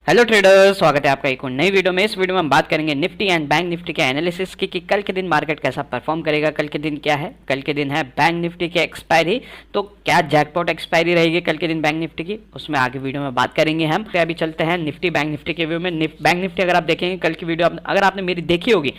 Hello traders, स्वागत है आपका एक और नई वीडियो में। इस वीडियो में हम बात करेंगे निफ्टी एंड बैंक निफ्टी के एनालिसिस की कि कल के दिन मार्केट कैसा परफॉर्म करेगा। कल के दिन क्या है? कल के दिन है बैंक निफ्टी की एक्सपायरी। तो क्या जैकपॉट एक्सपायरी रहेगी कल के दिन बैंक निफ्टी की, उसमें आगे वीडियो में बात करेंगे हम। तो अभी चलते हैं निफ्टी बैंक निफ्टी के व्यू में। बैंक निफ्टी अगर आप देखेंगे कल की वीडियो, अगर आपने मेरी देखी होगी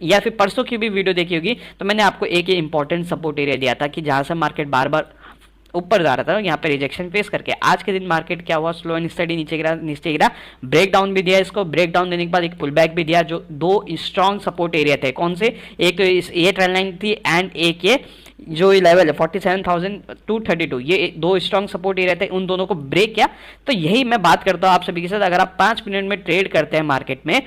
या फिर परसों की भी वीडियो देखी होगी, तो मैंने आपको एक इंपॉर्टेंट सपोर्ट एरिया दिया था कि जहां से मार्केट बार बार ऊपर जा रहा था, यहाँ पे रिजेक्शन फेस करके। आज के दिन मार्केट क्या हुआ? स्लो एंड स्टडी नीचे गिरा, ब्रेक डाउन भी दिया इसको। ब्रेक डाउन देने के बाद एक पुल बैक भी दिया, जो दो स्ट्रॉन्ग सपोर्ट एरिया थे। कौन से? एक तो ये ट्रेंड लाइन थी एंड एक ये जो लेवल है 47,232, ये दो स्ट्रॉन्ग सपोर्ट एरिया थे, उन दोनों को ब्रेक किया। तो यही मैं बात करता हूँ आप सभी के साथ। अगर आप 5 मिनट में ट्रेड करते हैं मार्केट में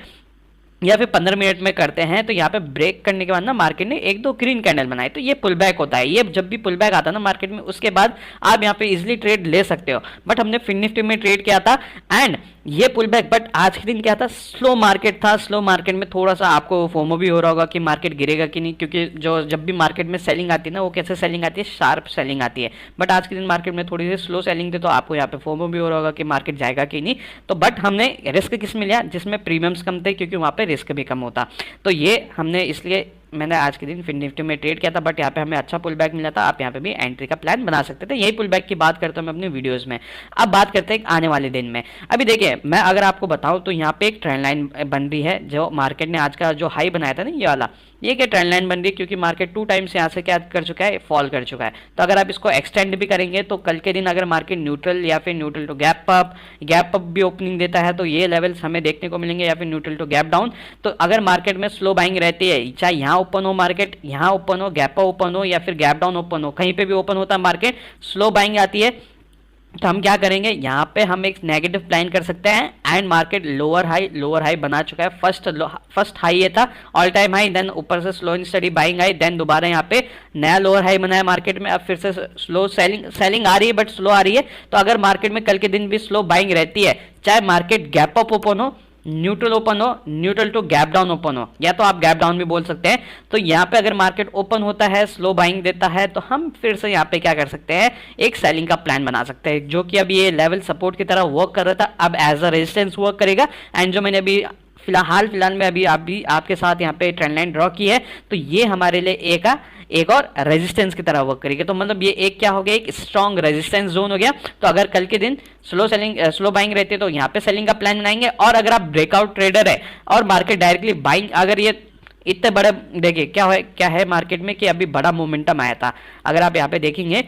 या फिर 15 मिनट में करते हैं, तो यहाँ पे ब्रेक करने के बाद ना मार्केट ने एक दो ग्रीन कैंडल बनाए, तो ये पुल बैक होता है। ये जब भी पुल बैक आता है ना मार्केट में, उसके बाद आप यहाँ पे इजीली ट्रेड ले सकते हो। बट हमने फिन निफ्टी में ट्रेड किया था एंड ये पुल बैक, बट आज के दिन क्या था? स्लो मार्केट था। स्लो मार्केट में थोड़ा सा आपको फोमो भी हो रहा होगा कि मार्केट गिरेगा कि नहीं, क्योंकि जो जब भी मार्केट में सेलिंग आती है ना, वो कैसे सेलिंग आती है? शार्प सेलिंग आती है। बट आज के दिन मार्केट में थोड़ी सी स्लो सेलिंग थी, तो आपको यहाँ पे फोमो भी हो रहा होगा कि मार्केट जाएगा कि नहीं। तो बट हमने रिस्क किस में लिया? जिसमें प्रीमियम्स कम थे, क्योंकि वहाँ पे रिस्क भी कम होता। तो ये हमने इसलिए मैंने आज के दिन फिन निफ्टी में ट्रेड किया था। बट यहाँ पे हमें अच्छा पुल बैक मिला था। आप यहाँ पे भी एंट्री का प्लान बना सकते थे। यही पुल बैक की बात करता हूँ मैं अपनी वीडियोस में। अब बात करते हैं आने वाले दिन में। अभी देखिए, मैं अगर आपको बताऊं तो यहाँ पे एक ट्रेंड लाइन बन रही है। जो मार्केट ने आज का जो हाई बनाया था ना, ये वाला, ये क्या ट्रेंड लाइन बन रही है, क्योंकि मार्केट 2 टाइम्स यहाँ से क्या कर चुका है? फॉल कर चुका है। तो अगर आप इसको एक्सटेंड भी करेंगे तो कल के दिन अगर मार्केट न्यूट्रल या फिर न्यूट्रल टू गैप अप भी ओपनिंग देता है, तो ये लेवल्स हमें देखने को मिलेंगे, या फिर न्यूट्रल टू गैप डाउन। तो अगर मार्केट में स्लो बाइंग रहती है, चाहे यहाँ ओपन हो मार्केट, यहाँ ओपन हो, गैप अप ओपन हो या फिर गैप डाउन ओपन हो, कहीं पे भी ओपन होता है मार्केट, स्लो बाइंग आती है, तो हम क्या करेंगे? यहाँ पे हम एक नेगेटिव प्लान कर सकते हैं। एंड मार्केट लोअर हाई बना चुका है। फर्स्ट हाई ये था, ऑल टाइम हाई, देन ऊपर से स्लो एंड स्टडी बाइंग आई, देन दोबारा यहाँ पे नया लोअर हाई बनाया मार्केट में। अब फिर से स्लो सेलिंग आ रही है, बट स्लो आ रही है। तो अगर मार्केट में कल के दिन भी स्लो बाइंग रहती है, चाहे मार्केट गैप अप ओपन हो, न्यूट्रल ओपन हो, neutral to gap down open हो, या तो आप गैप डाउन भी बोल सकते हैं, तो यहाँ पे अगर मार्केट ओपन होता है, स्लो बाइंग देता है, तो हम फिर से यहाँ पे क्या कर सकते हैं? एक सेलिंग का प्लान बना सकते हैं, जो कि अब ये लेवल सपोर्ट की तरह वर्क कर रहा था, अब एज अ रेजिस्टेंस वर्क करेगा। एंड जो मैंने अभी फिलहाल में अभी आपके साथ यहाँ पे ट्रेंड लाइन ड्रॉ की है, तो ये हमारे लिए एक और रेजिस्टेंस की तरह वर्क करेगी। तो मतलब ये एक क्या हो गया? एक स्ट्रॉन्ग रेजिस्टेंस जोन हो गया। तो अगर कल के दिन स्लो बाइंग रहती है, तो यहाँ पे सेलिंग का प्लान बनाएंगे। और अगर आप ब्रेकआउट ट्रेडर है और मार्केट डायरेक्टली बाइंग, अगर ये इतने बड़े, देखिए क्या है मार्केट में कि अभी बड़ा मोमेंटम आया था। अगर आप यहाँ पे देखेंगे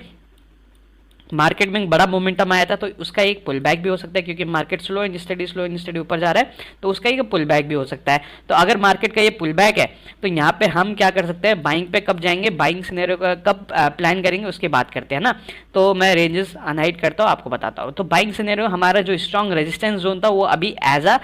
मार्केट में बड़ा मोमेंटम आया था, तो उसका एक पुल बैक भी हो सकता है, क्योंकि मार्केट स्लो एंड स्टडी ऊपर जा रहा है, तो उसका एक पुल बैक भी हो सकता है। तो अगर मार्केट का ये पुल बैक है, तो यहाँ पे हम क्या कर सकते हैं? बाइंग पे कब जाएंगे? बाइंग सिनेरियो का कब प्लान करेंगे, उसकी बात करते हैं ना। तो मैं रेंजेस अनहाइड करता हूँ, आपको बताता हूँ। तो बाइंग सिनेरियो, हमारा जो स्ट्रॉन्ग रेजिस्टेंस जोन था, वो अभी एज अ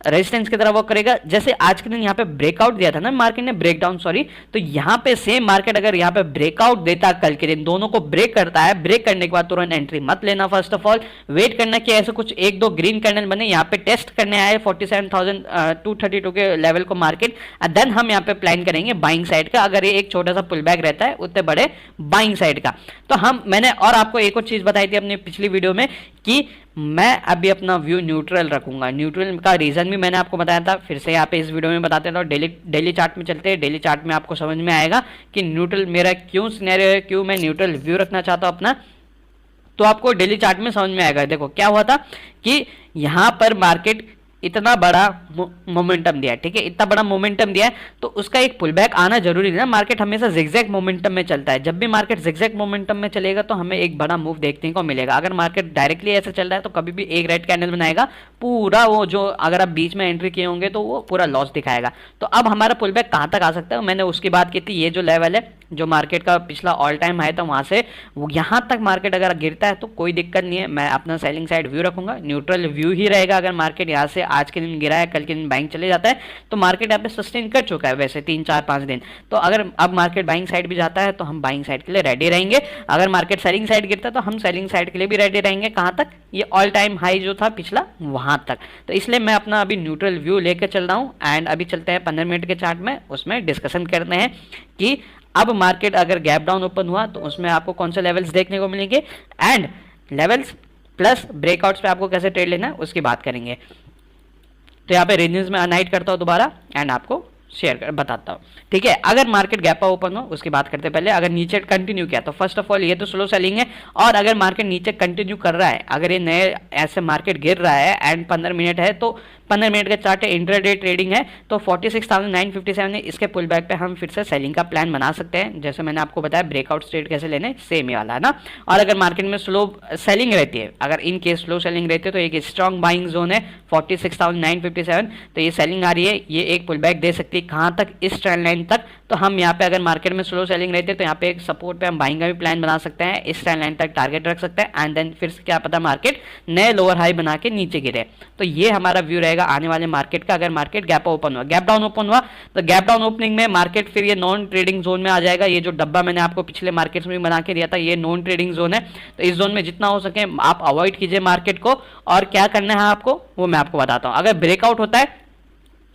रेजिस्टेंस की तरह वर्क करेगा। जैसे आज के दिन यहाँ पे ब्रेकआउट दिया था ना मार्केट ने, ब्रेकडाउन सॉरी, तो यहाँ पे सेम मार्केट अगर यहाँ पे ब्रेकआउट देता कल के दिन, दोनों को ब्रेक करता है, ब्रेक करने के बाद तुरंत एंट्री मत लेना। फर्स्ट ऑफ ऑल वेट करना कि ऐसे कुछ एक दो ग्रीन कैंडल बने, यहाँ पे टेस्ट करने आए 47,232 के लेवल को मार्केट, देन हम यहाँ पे प्लान करेंगे बाइंग साइड का। अगर ये एक छोटा सा पुल बैक रहता है, उतने बड़े बाइंग साइड का। तो मैंने और आपको एक और चीज बताई थी अपनी पिछली वीडियो में कि मैं अभी अपना व्यू न्यूट्रल रखूंगा। न्यूट्रल का रीजन भी मैंने आपको बताया था, फिर से यहाँ पे इस वीडियो में बताते हैं। तो डेली चार्ट में चलते हैं। डेली चार्ट में आपको समझ में आएगा कि न्यूट्रल मेरा क्यों सिनेरियो है, क्यों मैं न्यूट्रल व्यू रखना चाहता हूँ अपना। तो आपको डेली चार्ट में समझ में आएगा। देखो क्या हुआ था कि यहाँ पर मार्केट इतना बड़ा मोमेंटम दिया है, ठीक है, इतना बड़ा मोमेंटम दिया है, तो उसका एक पुल बैक आना जरूरी है ना। मार्केट हमेशा जिगजैग मोमेंटम में चलता है। जब भी मार्केट जिगजैग मोमेंटम में चलेगा, तो हमें एक बड़ा मूव देखने को मिलेगा। अगर मार्केट डायरेक्टली ऐसे चल रहा है, तो कभी भी एक रेड कैंडल बनाएगा, पूरा वो जो अगर आप बीच में एंट्री किए होंगे, तो वो पूरा लॉस दिखाएगा। तो अब हमारा पुल बैक कहाँ तक आ सकता है? मैंने उसकी बात की थी। ये जो लेवल है, जो मार्केट का पिछला ऑल टाइम हाई था, वहां से यहाँ तक मार्केट अगर गिरता है, तो कोई दिक्कत नहीं है, मैं अपना सेलिंग साइड व्यू रखूंगा। न्यूट्रल व्यू ही रहेगा। अगर मार्केट यहाँ से आज के दिन गिरा है, कल के दिन बाइंग चले जाता है, तो मार्केट यहाँ पे सस्टेन कर चुका है वैसे 3 4 5 दिन। तो अगर अब मार्केट बाइंग साइड भी जाता है, तो हम बाइंग साइड के लिए रेडी रहेंगे। अगर मार्केट सेलिंग साइड गिरता है, तो हम सेलिंग साइड के लिए भी रेडी रहेंगे। कहाँ तक? ये ऑल टाइम हाई जो था पिछला, वहां तक। तो इसलिए मैं अपना अभी न्यूट्रल व्यू लेकर चल रहा हूँ। एंड अभी चलते हैं 15 मिनट के चार्ट में, उसमें डिस्कशन करते हैं कि अब मार्केट अगर गैप डाउन ओपन हुआ, तो उसमें आपको कौन से लेवल्स देखने को मिलेंगे, एंड लेवल्स प्लस ब्रेकआउट्स पे आपको कैसे ट्रेड लेना है, उसकी बात करेंगे। तो यहाँ पे रेंजेस में अनहाइड करता हूँ दोबारा एंड आपको शेयर कर बताता हूँ, ठीक है। अगर मार्केट गैप ओपन हो उसकी बात करते पहले, अगर नीचे कंटिन्यू किया तो फर्स्ट ऑफ ऑल ये तो स्लो सेलिंग है, और अगर मार्केट नीचे कंटिन्यू कर रहा है, अगर ये नए ऐसे मार्केट गिर रहा है एंड 15 मिनट है तो 15 मिनट का चार्ट है, इंट्राडे ट्रेडिंग है, तो 46,957 है, इसके पुल बैक पे हम फिर से सेलिंग का प्लान बना सकते हैं। जैसे मैंने आपको बताया ब्रेकआउट स्ट्रेट कैसे लेने, सेम ही वाला है ना। और अगर मार्केट में स्लो सेलिंग रहती है, अगर इन केस स्लो सेलिंग रहती है तो एक स्ट्रॉन्ग बाइंग जोन है 46,957, तो ये सेलिंग आ रही है, ये एक पुल बैक दे सकती है कहाँ तक, इस ट्रेंड लाइन तक। तो हम यहाँ पे अगर मार्केट में स्लो सेलिंग रहती है तो यहाँ पे एक सपोर्ट पे हम बाइंग का भी प्लान बना सकते हैं, इस ट्रेंड लाइन तक टारगेट रख सकते हैं एंड देन फिर से क्या पता मार्केट नए लोअर हाई बना के नीचे गिरे। तो ये हमारा व्यू रहेगा आने वाले मार्केट का। अगर मार्केट गैप ओपन हुआ, गैप डाउन ओपन हुआ, तो गैप डाउन ओपनिंग में मार्केट फिर ये नॉन ट्रेडिंग जोन में आ जाएगा। ये जो डब्बा मैंने आपको पिछले मार्केट्स में बना के दिया था, ये नॉन ट्रेडिंग जोन है, तो इस जोन में जितना हो सके आप अवॉइड कीजिए मार्केट को। और क्या करना है आपको वो मैं आपको बताता हूं। अगर ब्रेकआउट होता है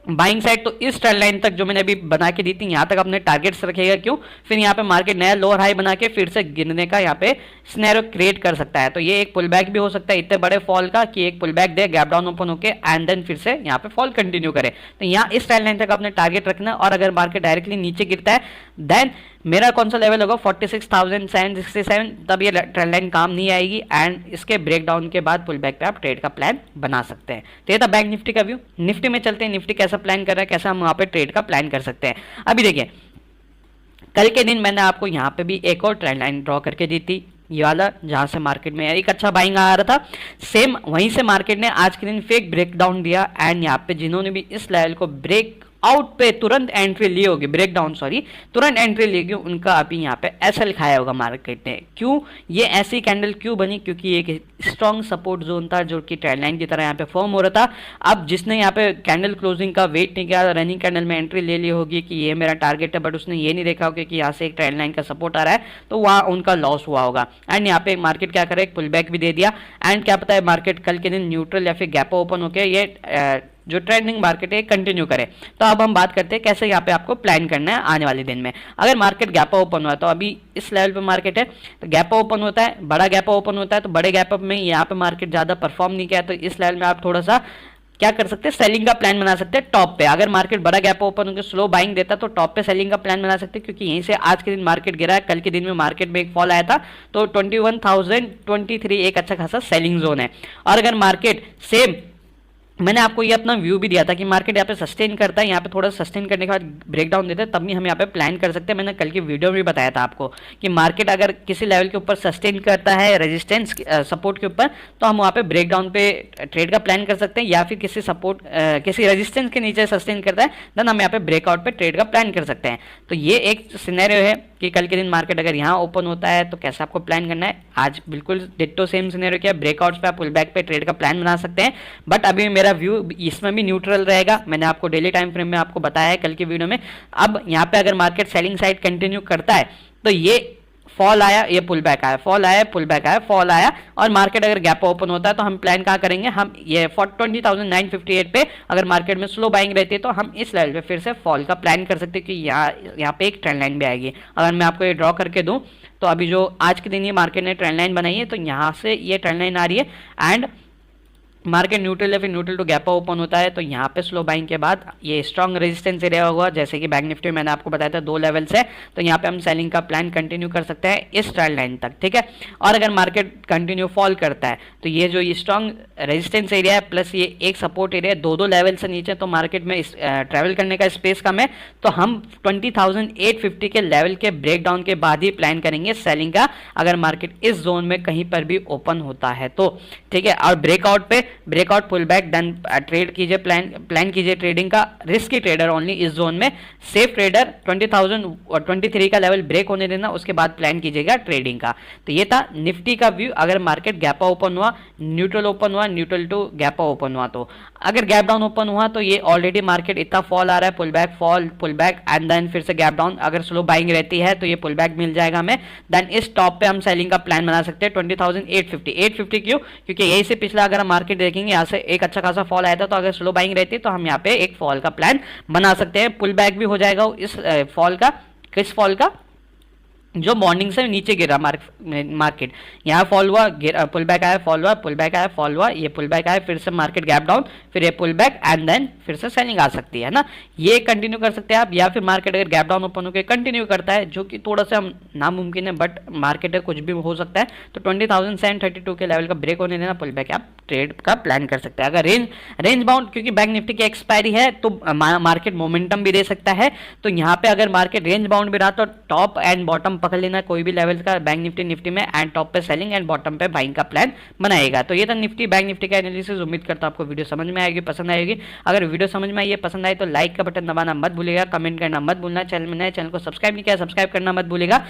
बाइंग साइड तो इस ट्रेंड लाइन तक जो मैंने अभी बना के दी थी यहाँ तक अपने टारगेट्स रखेगा, क्यों, फिर यहाँ पे मार्केट नया लोअर हाई बना के फिर से गिरने का यहाँ पे सिनेरियो क्रिएट कर सकता है। तो ये एक पुल बैक भी हो सकता है इतने बड़े फॉल का कि एक पुल बैक दे, गैप डाउन ओपन होके एंड देन फिर से यहाँ पे फॉल कंटिन्यू करे। तो यहाँ इस ट्रेंड लाइन तक अपने टारगेट रखना, और अगर मार्केट डायरेक्टली नीचे गिरता है देन मेरा कौन सा लेवल होगा 46,767, तब ये ट्रेंड लाइन काम नहीं आएगी एंड इसके ब्रेकडाउन के बाद पुल बैक पे आप ट्रेड का प्लान बना सकते हैं। तो ये था बैंक निफ्टी का व्यू। निफ्टी में चलते हैं, निफ्टी कैसा प्लान कर रहा है, कैसा हम वहाँ पे ट्रेड का प्लान कर सकते हैं। अभी देखिए कल के दिन मैंने आपको यहाँ पे भी एक और ट्रेंड लाइन ड्रॉ करके दी थी, ये वाला, जहां से मार्केट में एक अच्छा बाइंग आ रहा था, सेम वहीं से मार्केट ने आज के दिन फेक ब्रेकडाउन दिया एंड यहाँ पे जिन्होंने भी इस लेवल को ब्रेक आउट पे तुरंत एंट्री ली होगी, ब्रेकडाउन सॉरी तुरंत एंट्री ली होगी, उनका अभी यहाँ पे एसएल खाया होगा मार्केट ने। क्यों ये ऐसी कैंडल क्यों बनी, क्योंकि एक स्ट्रॉन्ग सपोर्ट जोन था जो कि ट्रेंड लाइन की तरह यहाँ पे फॉर्म हो रहा था। अब जिसने यहाँ पे कैंडल क्लोजिंग का वेट नहीं किया, रनिंग कैंडल में एंट्री ले ली होगी कि ये मेरा टारगेट है, बट उसने ये नहीं देखा होगा कि यहाँ से एक ट्रेंड लाइन का सपोर्ट आ रहा है, तो वहाँ उनका लॉस हुआ होगा। एंड यहाँ पे मार्केट क्या करे, एक पुल बैक भी दे दिया एंड क्या पता है मार्केट कल के दिन न्यूट्रल या फिर गैप ओपन होकर ये जो ट्रेंडिंग मार्केट है कंटिन्यू करे। तो अब हम बात करते हैं कैसे यहाँ पे आपको प्लान करना है आने वाले दिन में। अगर मार्केट गैप ओपन हुआ तो अभी इस लेवल पे मार्केट है, तो गैप ओपन होता है, बड़ा गैप ओपन होता है, तो बड़े गैप अप में यहाँ पे मार्केट ज्यादा परफॉर्म नहीं किया, तो इस लेवल में आप थोड़ा सा क्या कर सकते हैं, सेलिंग का प्लान बना सकते हैं टॉप पे। अगर मार्केट बड़ा गैप ओपन होकर स्लो बाइंग देता तो टॉप पे सेलिंग का प्लान बना सकते हैं, क्योंकि यहीं से आज के दिन मार्केट गिरा है, कल के दिन में मार्केट में एक फॉल आया था, तो 21,023 एक अच्छा खासा सेलिंग जोन है। और अगर मार्केट सेम मैंने आपको ये अपना व्यू भी दिया था कि मार्केट यहाँ पे सस्टेन करता है, यहाँ पे थोड़ा सस्टेन करने के बाद ब्रेकडाउन देता है, तब भी हम यहाँ पे प्लान कर सकते हैं। मैंने कल की वीडियो में भी बताया था आपको कि मार्केट अगर किसी लेवल के ऊपर सस्टेन करता है रेजिस्टेंस सपोर्ट के ऊपर, तो हम वहाँ पे ब्रेकडाउन पे ट्रेड का प्लान कर सकते हैं, या फिर किसी सपोर्ट किसी रेजिस्टेंस के नीचे सस्टेन करता है देन हम यहाँ पे ब्रेकआउट पे ट्रेड का प्लान कर सकते हैं। तो ये एक सिनेरियो है कि कल के दिन मार्केट अगर यहाँ ओपन होता है तो कैसे आपको प्लान करना है। आज बिल्कुल डिट्टो सेम सिनेरियो किया, ब्रेकआउट्स पे आप पुल बैक पे ट्रेड का प्लान बना सकते हैं, बट अभी मेरा व्यू इसमें भी न्यूट्रल रहेगा। मैंने आपको डेली टाइम फ्रेम में आपको बताया है कल की वीडियो में। अब यहाँ पे अगर मार्केट सेलिंग साइड कंटिन्यू करता है तो ये फॉल आया, ये पुल बैक आया, फॉल आया, पुल बैक आया, फॉल आया, और मार्केट अगर गैप ओपन होता है तो हम प्लान कहाँ करेंगे, हम ये 20,958 पे अगर मार्केट में स्लो बाइंग रहती है तो हम इस लेवल पे फिर से फॉल का प्लान कर सकते हैं कि यहाँ पे एक ट्रेंड लाइन भी आएगी। अगर मैं आपको ये ड्रॉ करके दूं तो अभी जो आज के दिन ये मार्केट ने ट्रेंड लाइन बनाई है, तो यहाँ से ये ट्रेंड लाइन आ रही है एंड मार्केट न्यूट्रल या फिर न्यूट्रल टू गैप ओपन होता है, तो यहाँ पे स्लो बाइंग के बाद ये स्ट्रॉन्ग रेजिस्टेंस एरिया होगा, जैसे कि बैंक निफ्टी में मैंने आपको बताया था 2 लेवल्स है, तो यहाँ पे हम सेलिंग का प्लान कंटिन्यू कर सकते हैं इस ट्रेंड लाइन तक, ठीक है। और अगर मार्केट कंटिन्यू फॉल करता है तो ये जो ये स्ट्रॉन्ग रेजिस्टेंस एरिया है प्लस ये एक सपोर्ट एरिया, 2 लेवल से नीचे तो मार्केट में ट्रेवल करने का स्पेस कम है, तो हम 20,850 के लेवल के ब्रेकडाउन के बाद ही प्लान करेंगे सेलिंग का, अगर मार्केट इस जोन में कहीं पर भी ओपन होता है तो, ठीक है। और ब्रेकआउट पे breakout pull back done trade कीजिए, प्लान कीजिए ट्रेडिंग का, रिस्की ट्रेडर ओनली इस जोन में, सेफ ट्रेडर 20,023 का लेवल ब्रेक होने देना, उसके बाद प्लान कीजिएगा ट्रेडिंग का। तो ये था निफ्टी का व्यू। अगर मार्केट गैप ओपन हुआ, न्यूट्रल ओपन हुआ, न्यूट्रल टू गैप ओपन हुआ, तो अगर गैप डाउन ओपन हुआ तो ये ऑलरेडी मार्केट इतना फॉल आ रहा है, pull back fall, pull back and then फिर से गैप डाउन, अगर स्लो बाइंग रहती है तो ये पुल बैक मिल जाएगा हमें, देन इस टॉप पे हम सेलिंग का प्लान बना सकते हैं 20,850 क्यों, क्योंकि यही से पिछला अगर हम मार्केट देखेंगे यहाँ से एक अच्छा खासा फॉल आया था, तो अगर स्लो बाइंग रहती है तो हम यहाँ पे एक फॉल का प्लान बना सकते हैं, पुल बैक भी हो जाएगा इस फॉल का, किस फॉल का, जो मॉर्निंग से नीचे गिरा मार्केट, यहाँ फॉल हुआ, पुल बैक आया, फॉल हुआ, पुल बैक आया, फॉल हुआ, ये पुल बैक आया, फिर से मार्केट गैप डाउन, फिर ये पुल बैक एंड देन फिर से सेलिंग आ सकती है ना। ये कंटिन्यू कर सकते हैं आप, या फिर मार्केट अगर गैप डाउन ओपन होकर कंटिन्यू करता है, जो कि थोड़ा सा नामुमकिन है, बट मार्केट कुछ भी हो सकता है, तो 20,732 के लेवल का ब्रेक होने देना, पुल बैक आप ट्रेड का प्लान कर सकते हैं। अगर रेंज बाउंड, क्योंकि बैंक निफ्टी की एक्सपायरी है तो मार्केट मोमेंटम भी दे सकता है, तो यहाँ पे अगर मार्केट रेंज बाउंड भी रहा तो टॉप एंड बॉटम पकड़ लेना कोई भी लेवल का बैंक निफ्टी में, एंड टॉप पे सेलिंग एंड बॉटम पे बाइंग का प्लान बनाएगा। तो ये था निफ्टी बैंक निफ्टी का एनालिसिस। उम्मीद करता हूं आपको वीडियो समझ में आएगी, पसंद आएगी। अगर वीडियो समझ में आई, पसंद आए तो लाइक का बटन दबाना मत भूलिएगा, कमेंट करना मत भूलना, चैनल में नए चैनल को सब्सक्राइब नहीं किया, सब्सक्राइब करना मत भूलिएगा।